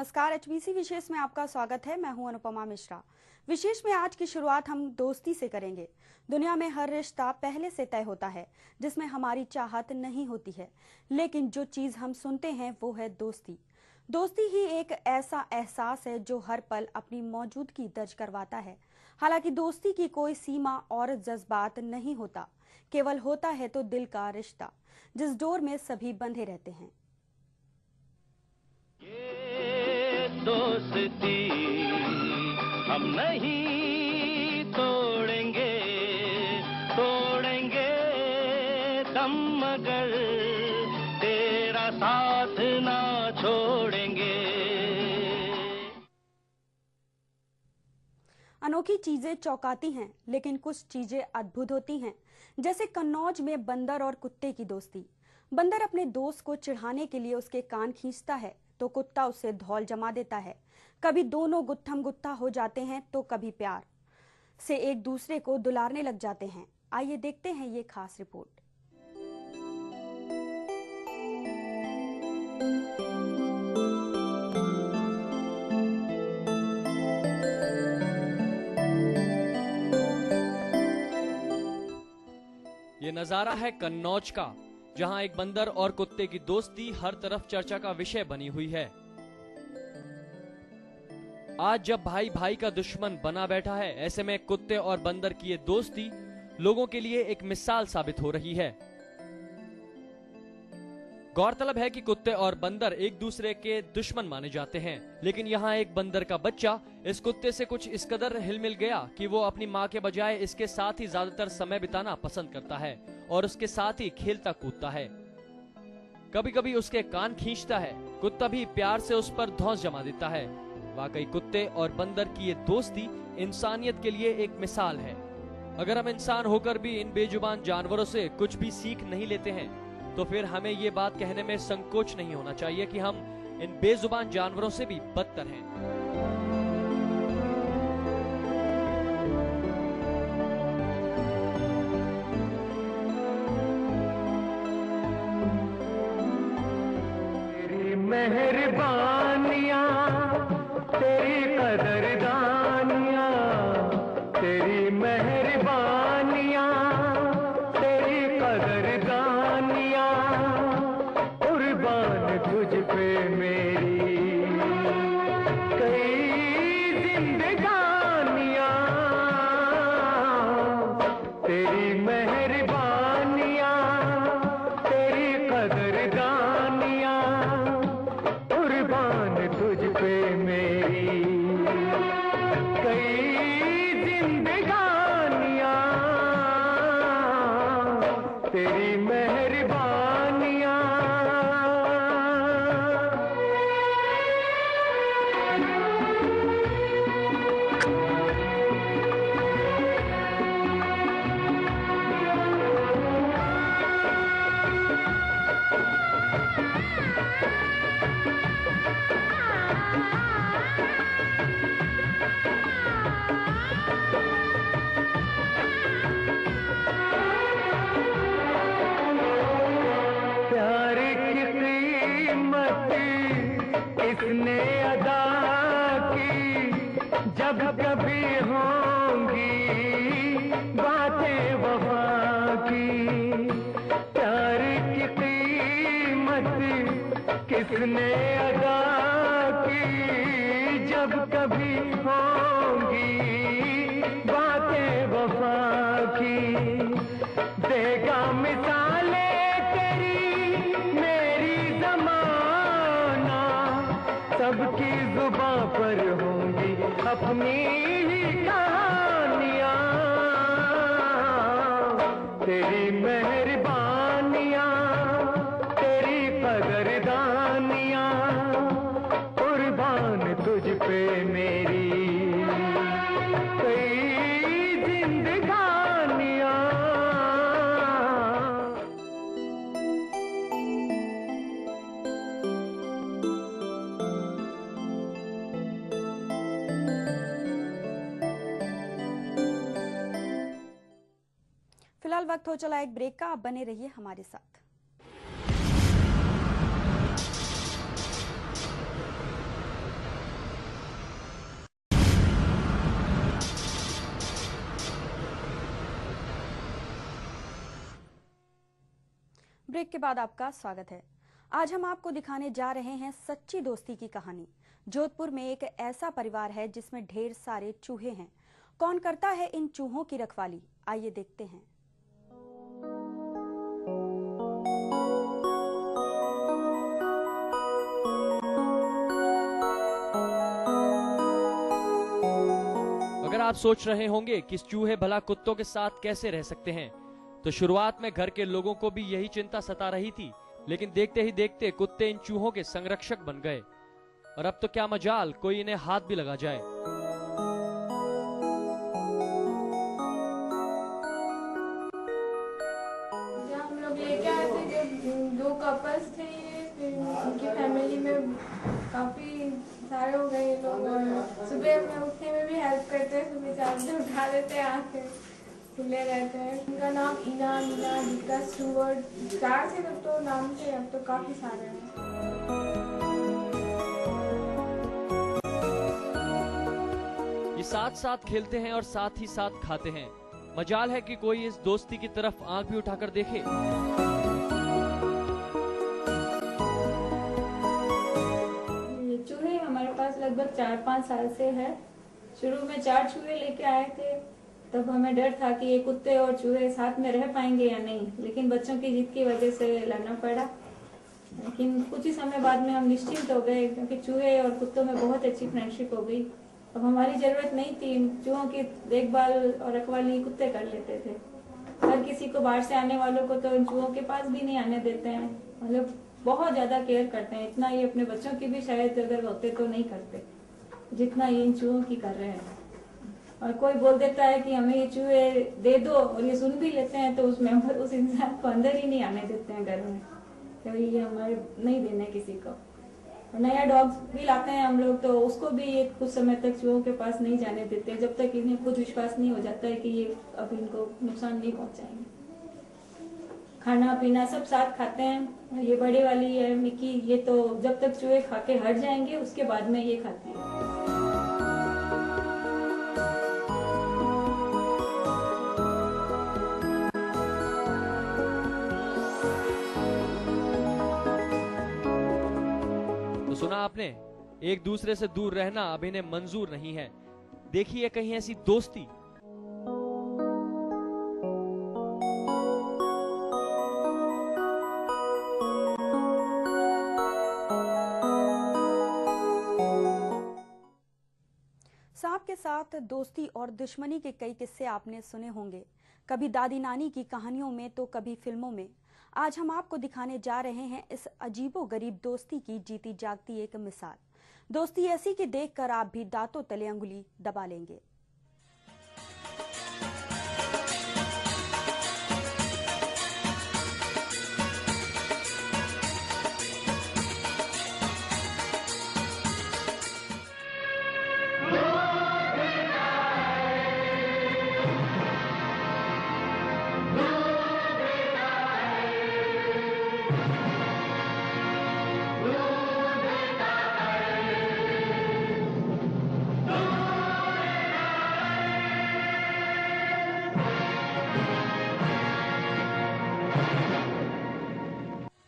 नमस्कार, एचबीसी विशेष में आपका स्वागत है। मैं हूं अनुपमा मिश्रा। विशेष में आज की शुरुआत हम दोस्ती से करेंगे। दुनिया में हर रिश्ता पहले से तय होता है, जिसमें हमारी चाहत नहीं होती है, लेकिन जो चीज हम सुनते हैं वो है दोस्ती। दोस्ती ही एक ऐसा एहसास है जो हर पल अपनी मौजूदगी दर्ज करवाता है। हालांकि दोस्ती की कोई सीमा और जज्बात नहीं होता, केवल होता है तो दिल का रिश्ता, जिस डोर में सभी बंधे रहते हैं। ये दोस्ती हम नहीं तोड़ेंगे, तोड़ेंगे दम मगर तेरा साथ ना छोड़ेंगे। अनोखी चीजें चौंकाती हैं, लेकिन कुछ चीजें अद्भुत होती हैं, जैसे कन्नौज में बंदर और कुत्ते की दोस्ती। बंदर अपने दोस्त को चिढ़ाने के लिए उसके कान खींचता है तो कुत्ता उससे धौल जमा देता है। कभी दोनों गुत्थम गुत्था हो जाते हैं तो कभी प्यार से एक दूसरे को दुलारने लग जाते हैं। आइए देखते हैं ये खास रिपोर्ट। ये नजारा है कन्नौज का, जहां एक बंदर और कुत्ते की दोस्ती हर तरफ चर्चा का विषय बनी हुई है। आज जब भाई भाई का दुश्मन बना बैठा है, ऐसे में कुत्ते और बंदर की ये दोस्ती लोगों के लिए एक मिसाल साबित हो रही है। गौरतलब है कि कुत्ते और बंदर एक दूसरे के दुश्मन माने जाते हैं, लेकिन यहाँ एक बंदर का बच्चा इस कुत्ते से कुछ इस कदर हिल-मिल गया कि वो अपनी माँ के बजाय इसके साथ ही ज्यादातर समय बिताना पसंद करता है और उसके साथ ही खेलता कूदता है। कभी कभी उसके कान खींचता है, कुत्ता भी प्यार से उस पर धौंस जमा देता है। वाकई कुत्ते और बंदर की ये दोस्ती इंसानियत के लिए एक मिसाल है। अगर हम इंसान होकर भी इन बेजुबान जानवरों से कुछ भी सीख नहीं लेते हैं, तो फिर हमें ये बात कहने में संकोच नहीं होना चाहिए कि हम इन बेजुबान जानवरों से भी बदतर हैं। तेरी मेहरबानियां, तेरी कदरदानियां, तेरी मेहरबानियां, तेरी कदरदानियां, कुर्बान तुझ पे मेरी कई जिंदगानियां। तेरी मेहरबानियां, तेरी कदरदानियां, कुर्बान तुझ पे मेरी कई जिंदगानियां। तेरी मेहरबानियां। प्यार की कीमत इसने अदा की, जब कभी होंगी बातें वफा की। प्यार की कीमत किसने अदा की, जब कभी होंगी बातें वफा की। देगा मिसालें तेरी मेरी ज़माना, सबकी जुबां पर होंगी अपनी ही कहानियां। तेरी मेहरबानियां, तेरी कदरदानियां, कुर्बान तुझ पे मेरी कई जिंदगानियां। फिलहाल वक्त हो चला एक ब्रेक का, आप बने रहिए हमारे साथ। ब्रेक के बाद आपका स्वागत है। आज हम आपको दिखाने जा रहे हैं सच्ची दोस्ती की कहानी। जोधपुर में एक ऐसा परिवार है जिसमें ढेर सारे चूहे हैं। कौन करता है इन चूहों की रखवाली, आइए देखते हैं। अगर आप सोच रहे होंगे कि चूहे भला कुत्तों के साथ कैसे रह सकते हैं, तो शुरुआत में घर के लोगों को भी यही चिंता सता रही थी, लेकिन देखते ही देखते कुत्ते इन चूहों के संरक्षक बन गए और अब तो क्या मजाल कोई इन्हें हाथ भी लगा जाए। हम लोग लेके आए थे जब 2 कपल्स थे, फिर उनकी फैमिली में काफी सारे हो गए लोग और सुबह में उठने में भी हेल्प करते हैं, सुबह 4 बजे उठा देते हैं, आके खुले रहते हैं। उनका नाम ईना, मीना, दीपिका, स्टूअर्ट 4 से तब तो नाम थे, अब तो काफी सारे हैं। ये साथ साथ खेलते हैं और साथ ही साथ खाते हैं। मजाल है कि कोई इस दोस्ती की तरफ आंख भी उठाकर देखे। ये चूहे हमारे पास लगभग 4-5 साल से है। शुरू में 4 चूहे लेके आए थे, तब हमें डर था कि ये कुत्ते और चूहे साथ में रह पाएंगे या नहीं, लेकिन बच्चों की जिद की वजह से लड़ना पड़ा। लेकिन कुछ ही समय बाद में हम निश्चिंत हो गए, क्योंकि चूहे और कुत्तों में बहुत अच्छी फ्रेंडशिप हो गई। अब हमारी जरूरत नहीं थी, चूहों की देखभाल और रखवाली कुत्ते कर लेते थे। हर किसी को बाहर से आने वालों को तो इन चूहों के पास भी नहीं आने देते हैं, मतलब बहुत ज्यादा केयर करते हैं। इतना ये अपने बच्चों की भी शायद अगर होते तो नहीं करते जितना ये इन चूहों की कर रहे हैं। और कोई बोल देता है कि हमें ये चूहे दे दो और ये सुन भी लेते हैं, तो उसमें उस इंसान को अंदर ही नहीं आने देते हैं घर में, तो ये हमारे नहीं देने किसी को। और नया डॉग भी लाते हैं हम लोग, तो उसको भी ये कुछ समय तक चूहों के पास नहीं जाने देते, जब तक इन्हें खुद विश्वास नहीं हो जाता है कि ये अब इनको नुकसान नहीं पहुंचाएंगे। खाना पीना सब साथ खाते हैं। ये बड़ी वाली है मिकी, ये तो जब तक चूहे खा के हट जाएंगे उसके बाद में ये खाती है। सुना आपने, एक दूसरे से दूर रहना अब इन्हें मंजूर नहीं है। देखिए कहीं ऐसी दोस्ती। सांप के साथ दोस्ती और दुश्मनी के कई किस्से आपने सुने होंगे, कभी दादी नानी की कहानियों में तो कभी फिल्मों में। आज हम आपको दिखाने जा रहे हैं इस अजीबोगरीब दोस्ती की जीती जागती एक मिसाल। दोस्ती ऐसी कि देखकर आप भी दांतों तले अंगुली दबा लेंगे।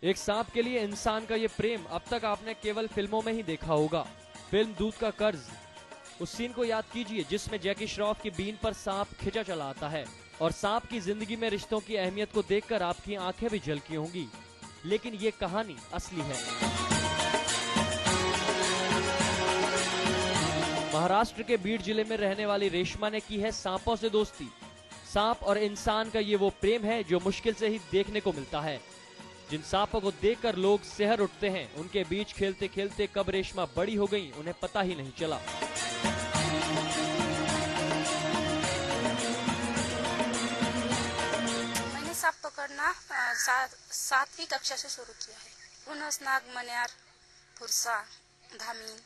एक सांप के लिए इंसान का ये प्रेम अब तक आपने केवल फिल्मों में ही देखा होगा। फिल्म दूध का कर्ज, उस सीन को याद कीजिए जिसमें जैकी श्रॉफ की बीन पर सांप खिंचा चला आता है और सांप की जिंदगी में रिश्तों की अहमियत को देखकर आपकी आंखें भी झलकी होंगी। लेकिन ये कहानी असली है। महाराष्ट्र के बीड जिले में रहने वाली रेशमा ने की है सांपों से दोस्ती। सांप और इंसान का ये वो प्रेम है जो मुश्किल से ही देखने को मिलता है। जिन सांपों को देखकर लोग सिहर उठते हैं, उनके बीच खेलते खेलते कब रेशमा बड़ी हो गई उन्हें पता ही नहीं चला। मैंने सांप पकड़ना 7वीं कक्षा से शुरू किया है। पुनस, नाग, मन्यार, फुरसा, धामीन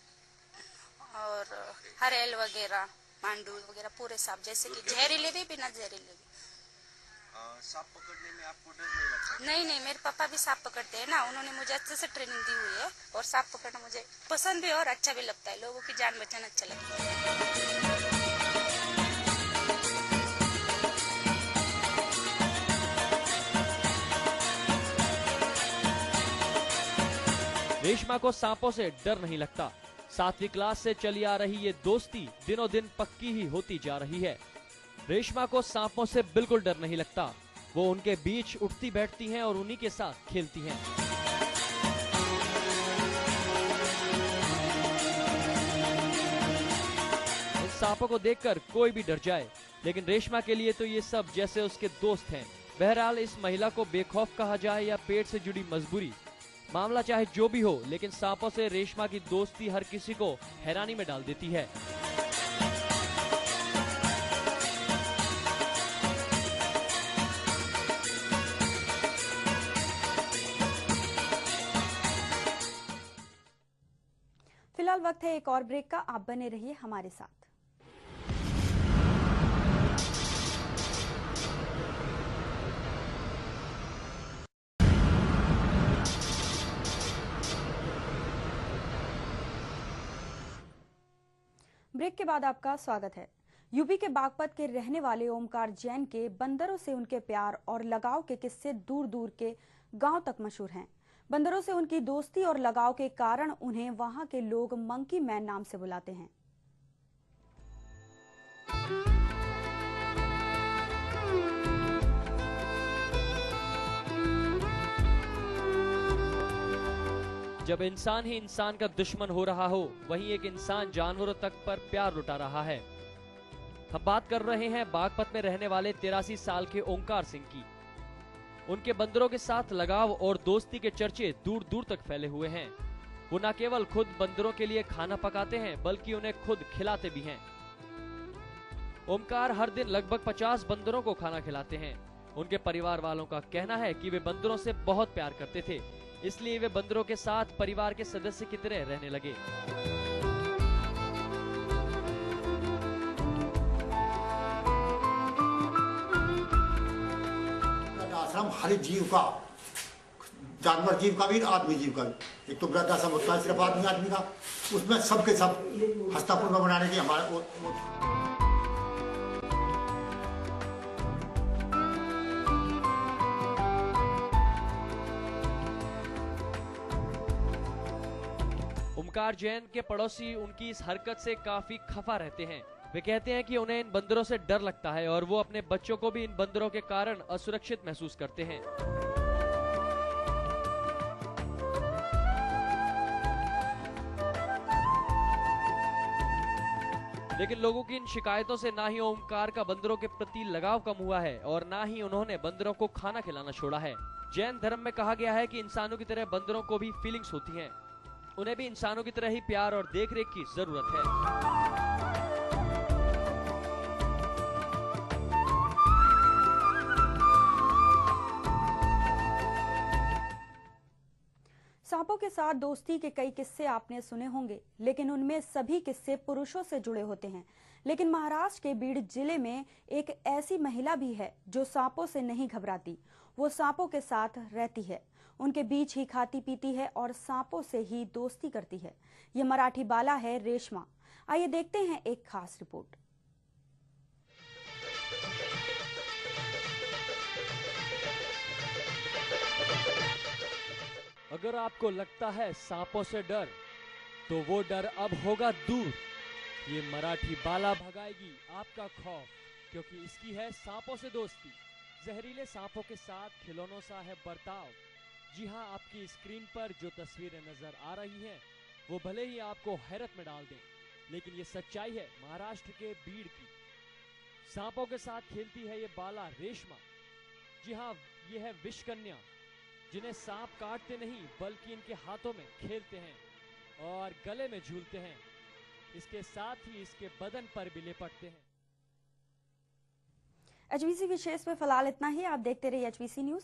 और हरेल वगैरह, मांडू वगैरह पूरे सांप, जैसे कि जहरीले भी बिना जहरीले भी। सांप पकड़ने में आपको डर नहीं लगता? नहीं, मेरे पापा भी सांप पकड़ते हैं ना, उन्होंने मुझे अच्छे से ट्रेनिंग दी हुई है और सांप पकड़ना मुझे पसंद भी और अच्छा भी लगता है। लोगों की जान बचाना अच्छा लगता है। रेशमा को सांपों से डर नहीं लगता। 7वीं क्लास से चली आ रही ये दोस्ती दिनों दिन पक्की ही होती जा रही है। रेशमा को सांपों से बिल्कुल डर नहीं लगता। वो उनके बीच उठती बैठती हैं और उन्हीं के साथ खेलती हैं। इन सांपों को देखकर कोई भी डर जाए, लेकिन रेशमा के लिए तो ये सब जैसे उसके दोस्त हैं। बहरहाल इस महिला को बेखौफ कहा जाए या पेट से जुड़ी मजबूरी, मामला चाहे जो भी हो, लेकिन सांपों से रेशमा की दोस्ती हर किसी को हैरानी में डाल देती है। फिलहाल वक्त है एक और ब्रेक का, आप बने रहिए हमारे साथ। ब्रेक के बाद आपका स्वागत है। यूपी के बागपत के रहने वाले ओमकार जैन के बंदरों से उनके प्यार और लगाव के किस्से दूर दूर के गांव तक मशहूर हैं। बंदरों से उनकी दोस्ती और लगाव के कारण उन्हें वहां के लोग मंकी मैन नाम से बुलाते हैं। जब इंसान ही इंसान का दुश्मन हो रहा हो, वहीं एक इंसान जानवरों तक पर प्यार लुटा रहा है। हम बात कर रहे हैं बागपत में रहने वाले 83 साल के ओंकार सिंह की। उनके बंदरों के साथ लगाव और दोस्ती के चर्चे दूर दूर तक फैले हुए हैं। वो न केवल खुद बंदरों के लिए खाना पकाते हैं, बल्कि उन्हें खुद खिलाते भी हैं। ओमकार हर दिन लगभग 50 बंदरों को खाना खिलाते हैं। उनके परिवार वालों का कहना है कि वे बंदरों से बहुत प्यार करते थे, इसलिए वे बंदरों के साथ परिवार के सदस्य की तरह रहने लगे। आश्रम हर जीव का, जानवर जीव का भी, आदमी जीव का भी। एक तो वृद्धाश्रम होता है सिर्फ आदमी का, उसमें सबके सब हस्तापूर्ण बनाने की हमारे ओमकार जैन के पड़ोसी उनकी इस हरकत से काफी खफा रहते हैं। वे कहते हैं कि उन्हें इन बंदरों से डर लगता है और वो अपने बच्चों को भी इन बंदरों के कारण असुरक्षित महसूस करते हैं। लेकिन लोगों की इन शिकायतों से ना ही ओमकार का बंदरों के प्रति लगाव कम हुआ है और ना ही उन्होंने बंदरों को खाना खिलाना छोड़ा है। जैन धर्म में कहा गया है कि इंसानों की तरह बंदरों को भी फीलिंग्स होती हैं। उन्हें भी इंसानों की तरह ही प्यार और देखरेख की जरूरत है। सांपों के साथ दोस्ती के कई किस्से आपने सुने होंगे, लेकिन उनमें सभी किस्से पुरुषों से जुड़े होते हैं। लेकिन महाराष्ट्र के बीड जिले में एक ऐसी महिला भी है जो सांपों से नहीं घबराती। वो सांपों के साथ रहती है, उनके बीच ही खाती पीती है और सांपों से ही दोस्ती करती है। ये मराठी बाला है रेशमा। आइए देखते हैं एक खास रिपोर्ट। अगर आपको लगता है सांपों से डर, तो वो डर अब होगा दूर। ये मराठी बाला भगाएगी आपका खौफ, क्योंकि इसकी है सांपों से दोस्ती। जहरीले सांपों के साथ खिलौनों सा है बर्ताव। जी हाँ, आपकी स्क्रीन पर जो तस्वीरें नजर आ रही हैं, वो भले ही आपको हैरत में डाल दें, लेकिन ये सच्चाई है महाराष्ट्र के बीड़ की। सांपों के साथ खेलती है ये बाला रेशमा। जी हाँ, ये है विषकन्या, जिन्हें सांप काटते नहीं बल्कि इनके हाथों में खेलते हैं और गले में झूलते हैं। इसके साथ ही इसके बदन पर भी लिपटते हैं। एचबीसी विशेष में फिलहाल इतना ही। आप देखते रहिए एचबीसी न्यूज।